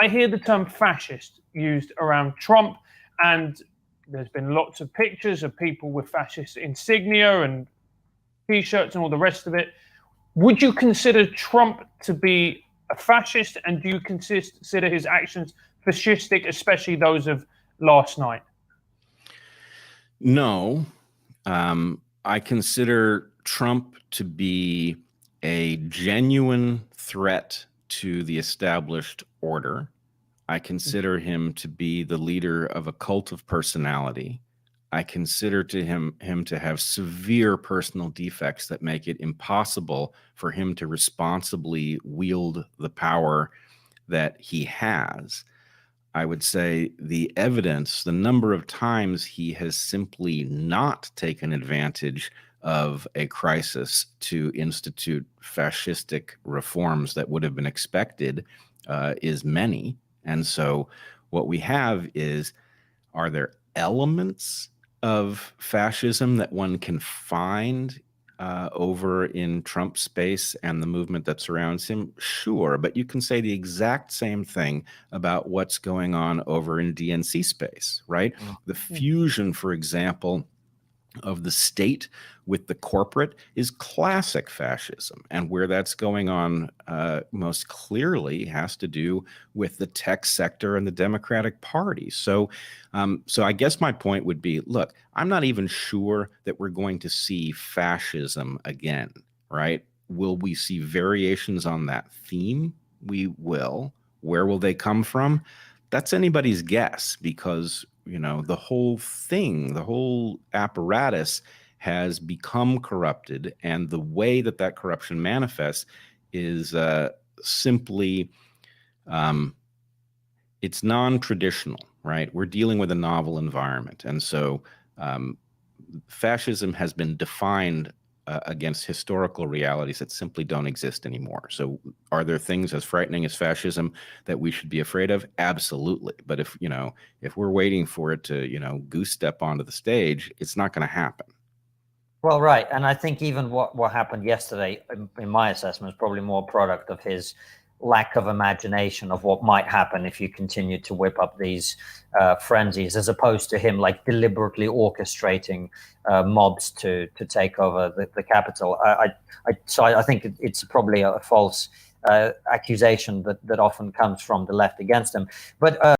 I hear the term fascist used around Trump, and there's been lots of pictures of people with fascist insignia and T-shirts and all the rest of it. Would you consider Trump to be a fascist, and do you consider his actions fascistic, especially those of last night? No. I consider Trump to be a genuine threat to the established order. I consider him to be the leader of a cult of personality. I consider him to have severe personal defects that make it impossible for him to responsibly wield the power that he has. I would say the evidence, the number of times he has simply not taken advantage of a crisis to institute fascistic reforms that would have been expected is many. And so what we have is, are there elements of fascism that one can find over in Trump's space and the movement that surrounds him? Sure, but you can say the exact same thing about what's going on over in DNC space, right? The fusion, for example, of the state with the corporate is classic fascism. And where that's going on most clearly has to do with the tech sector and the Democratic Party. So I guess my point would be, look, I'm not even sure that we're going to see fascism again, right? Will we see variations on that theme? We will. Where will they come from? That's anybody's guess, because the whole thing, the whole apparatus has become corrupted, and the way that corruption manifests is simply, it's non-traditional, right? We're dealing with a novel environment, and so fascism has been defined against historical realities that simply don't exist anymore. So are there things as frightening as fascism that we should be afraid of? Absolutely. But if we're waiting for it to, goose step onto the stage, it's not going to happen. Well, right. And I think even what happened yesterday, in my assessment, is probably more a product of his lack of imagination of what might happen if you continue to whip up these frenzies, as opposed to him deliberately orchestrating mobs to take over the Capitol. So I think it's probably a false accusation that often comes from the left against him. But